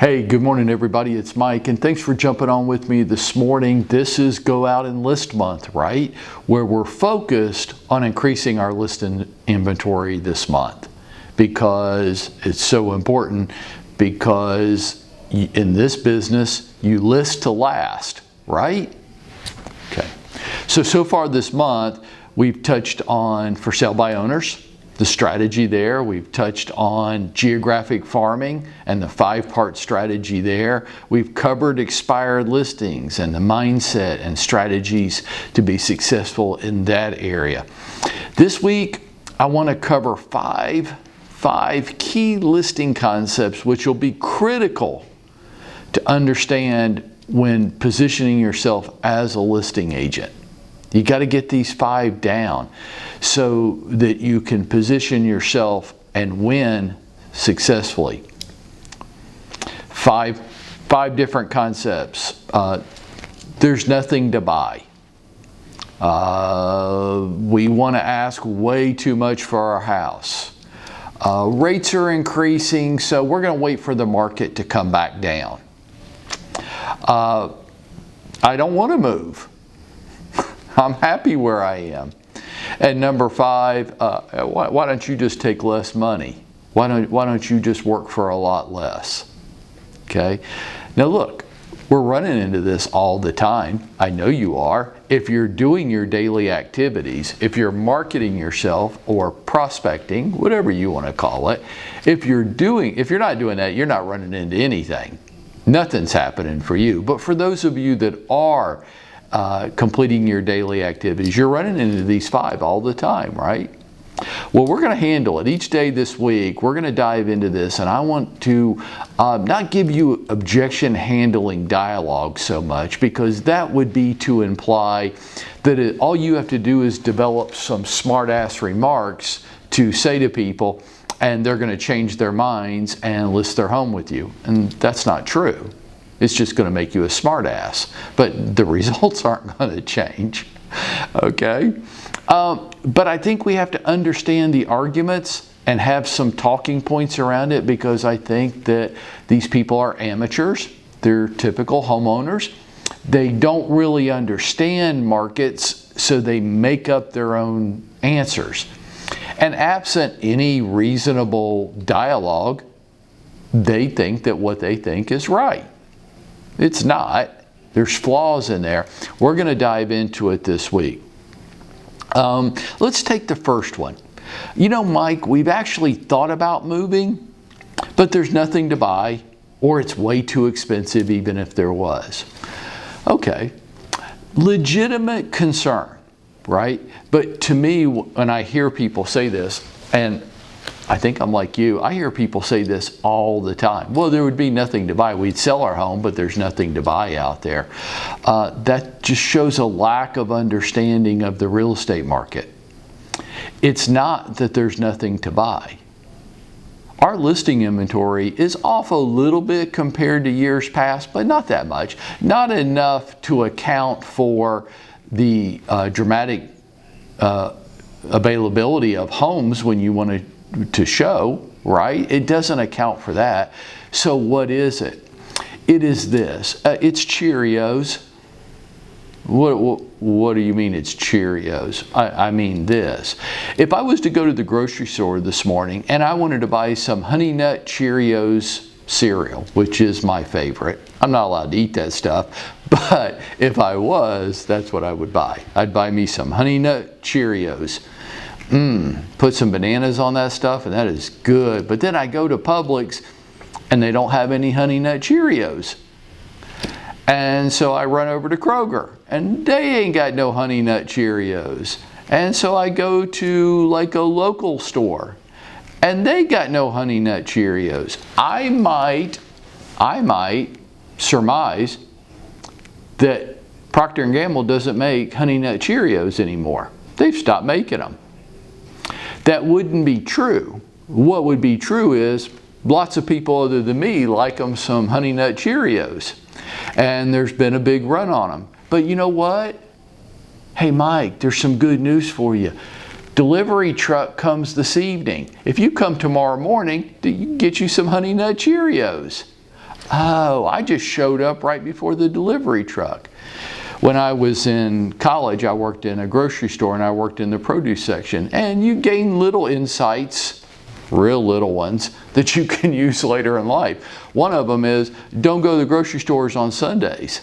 Hey, good morning everybody, it's Mike, and thanks for jumping on with me this morning. This is Go Out and List Month, right? Where we're focused on increasing our listing inventory this month because it's so important, because in this business, you list to last, right? Okay, so far this month, we've touched on for sale by owners, the strategy there. We've touched on geographic farming and the 5-part strategy there. We've covered expired listings and the mindset and strategies to be successful in that area. This week, I want to cover five key listing concepts which will be critical to understand when positioning yourself as a listing agent. You got to get these 5 down so that you can position yourself and win successfully. Five different concepts. There's nothing to buy. We want to ask way too much for our house. Rates are increasing, so we're going to wait for the market to come back down. I don't want to move. I'm happy where I am. And number 5, why don't you just take less money? Why don't you just work for a lot less? Okay. Now look, we're running into this all the time. I know you are. If you're doing your daily activities, if you're marketing yourself or prospecting, whatever you want to call it, if you're not doing that, you're not running into anything. Nothing's happening for you. But for those of you that are completing your daily activities, you're running into these 5 all the time, right? Well, we're going to handle it each day this week. We're going to dive into this, and I want to not give you objection handling dialogue so much, because that would be to imply that all you have to do is develop some smart-ass remarks to say to people, and they're going to change their minds and list their home with you. And that's not true. It's just going to make you a smart ass, but the results aren't going to change, okay? But I think we have to understand the arguments and have some talking points around it, because I think that these people are amateurs. They're typical homeowners. They don't really understand markets, so they make up their own answers. And absent any reasonable dialogue, they think that what they think is right. It's not. There's flaws in there. We're going to dive into it this week. Let's take the first one. You know, Mike, we've actually thought about moving, but there's nothing to buy, or it's way too expensive even if there was. Okay, legitimate concern, right? But to me, when I hear people say this, and I think I'm like you, I hear people say this all the time. Well, there would be nothing to buy. We'd sell our home, but there's nothing to buy out there. That just shows a lack of understanding of the real estate market. It's not that there's nothing to buy. Our listing inventory is off a little bit compared to years past, but not that much. Not enough to account for the dramatic availability of homes when you want to show, right? It doesn't account for that. So what is it? It is this. It's Cheerios. What do you mean it's Cheerios? I mean this. If I was to go to the grocery store this morning and I wanted to buy some Honey Nut Cheerios cereal, which is my favorite. I'm not allowed to eat that stuff, but if I was, that's what I would buy. I'd buy me some Honey Nut Cheerios. Put some bananas on that stuff, and that is good. But then I go to Publix, and they don't have any Honey Nut Cheerios. And so I run over to Kroger, and they ain't got no Honey Nut Cheerios. And so I go to like a local store, and they got no Honey Nut Cheerios. I might surmise that Procter & Gamble doesn't make Honey Nut Cheerios anymore. They've stopped making them. That wouldn't be true. What would be true is lots of people other than me like them some Honey Nut Cheerios. And there's been a big run on them. But you know what? Hey Mike, there's some good news for you. Delivery truck comes this evening. If you come tomorrow morning, you can get you some Honey Nut Cheerios. Oh, I just showed up right before the delivery truck. When I was in college, I worked in a grocery store and I worked in the produce section. And you gain little insights, real little ones, that you can use later in life. One of them is, don't go to the grocery stores on Sundays.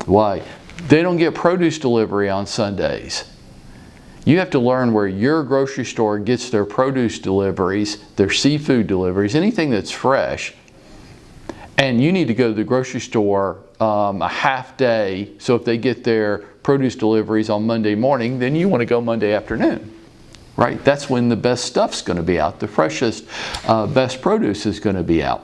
Why? They don't get produce delivery on Sundays. You have to learn where your grocery store gets their produce deliveries, their seafood deliveries, anything that's fresh. And you need to go to the grocery store a half day. So if they get their produce deliveries on Monday morning, then you want to go Monday afternoon, right? That's when the best stuff's going to be out. The freshest, best produce is going to be out.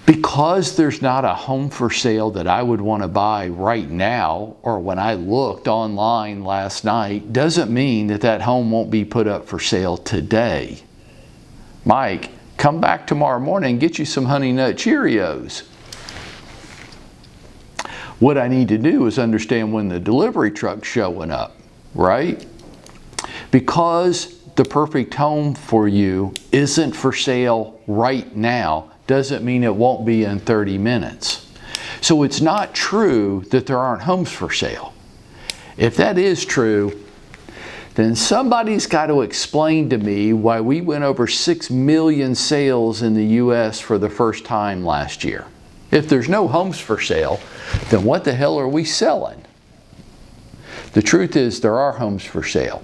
Because there's not a home for sale that I would want to buy right now, or when I looked online last night, doesn't mean that that home won't be put up for sale today. Mike, come back tomorrow morning and get you some Honey Nut Cheerios. What I need to do is understand when the delivery truck's showing up, right? Because the perfect home for you isn't for sale right now, doesn't mean it won't be in 30 minutes. So it's not true that there aren't homes for sale. If that is true, then somebody's got to explain to me why we went over 6 million sales in the U.S. for the first time last year. If there's no homes for sale, then what the hell are we selling? The truth is there are homes for sale.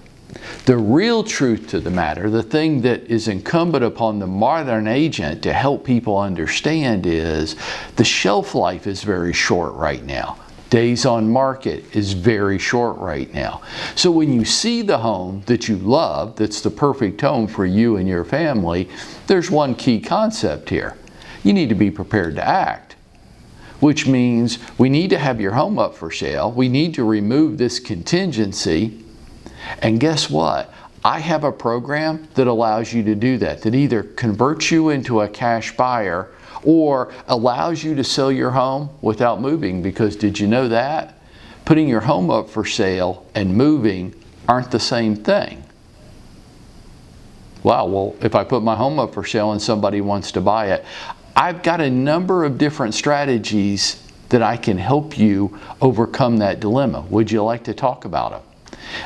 The real truth to the matter, the thing that is incumbent upon the modern agent to help people understand, is the shelf life is very short right now. Days on market is very short right now. So when you see the home that you love, that's the perfect home for you and your family, there's one key concept here. You need to be prepared to act, which means we need to have your home up for sale. We need to remove this contingency. And guess what? I have a program that allows you to do that, that either converts you into a cash buyer or allows you to sell your home without moving. Because did you know that? Putting your home up for sale and moving aren't the same thing. Wow, well, if I put my home up for sale and somebody wants to buy it, I've got a number of different strategies that I can help you overcome that dilemma. Would you like to talk about them?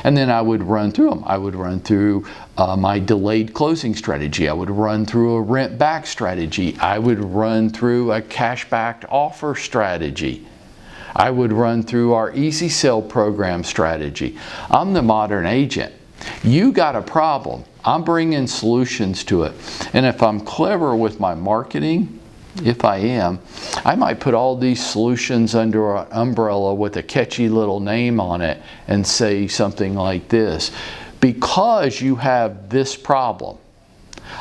And then I would run through them. I would run through my delayed closing strategy. I would run through a rent back strategy. I would run through a cash backed offer strategy. I would run through our easy sale program strategy. I'm the modern agent. You got a problem. I'm bringing solutions to it. And if I'm clever with my marketing, if I am, I might put all these solutions under an umbrella with a catchy little name on it and say something like this: because you have this problem,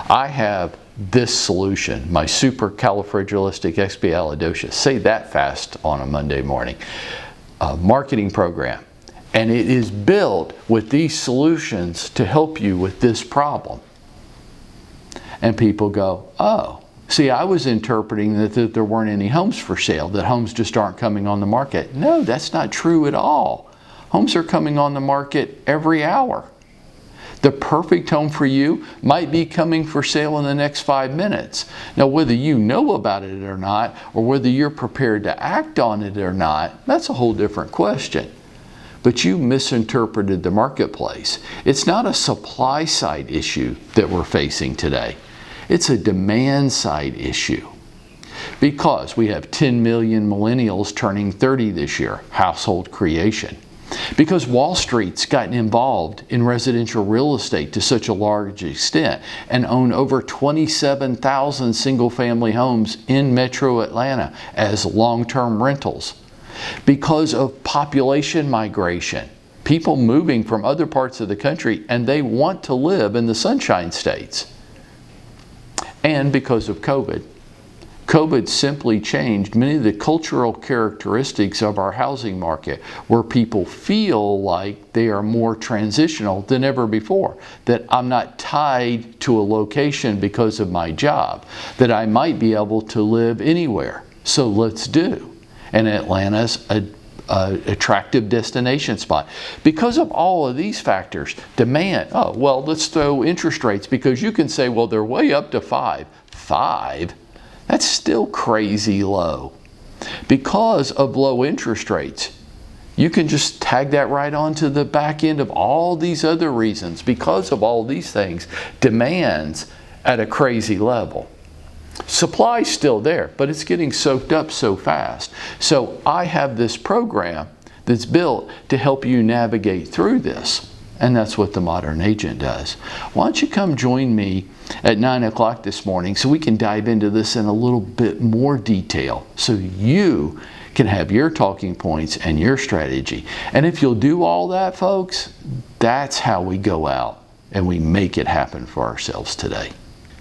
I have this solution, my supercalifragilisticexpialidocious. Say that fast on a Monday morning. Marketing program. And it is built with these solutions to help you with this problem. And people go, oh. See, I was interpreting that there weren't any homes for sale, that homes just aren't coming on the market. No, that's not true at all. Homes are coming on the market every hour. The perfect home for you might be coming for sale in the next 5 minutes. Now, whether you know about it or not, or whether you're prepared to act on it or not, that's a whole different question. But you misinterpreted the marketplace. It's not a supply side issue that we're facing today. It's a demand side issue. Because we have 10 million millennials turning 30 this year, household creation. Because Wall Street's gotten involved in residential real estate to such a large extent and own over 27,000 single-family homes in Metro Atlanta as long-term rentals. Because of population migration, people moving from other parts of the country, and they want to live in the Sunshine States. And because of COVID. COVID simply changed many of the cultural characteristics of our housing market, where people feel like they are more transitional than ever before. That I'm not tied to a location because of my job, that I might be able to live anywhere. So let's do. And Atlanta's an attractive destination spot. Because of all of these factors, demand, oh, well, let's throw interest rates, because you can say, well, they're way up to 5. 5, that's still crazy low. Because of low interest rates, you can just tag that right onto the back end of all these other reasons. Because of all these things, demand's at a crazy level. Supply's still there, but it's getting soaked up so fast. So I have this program that's built to help you navigate through this. And that's what the Modern Agent does. Why don't you come join me at 9 o'clock this morning so we can dive into this in a little bit more detail so you can have your talking points and your strategy. And if you'll do all that, folks, that's how we go out and we make it happen for ourselves today.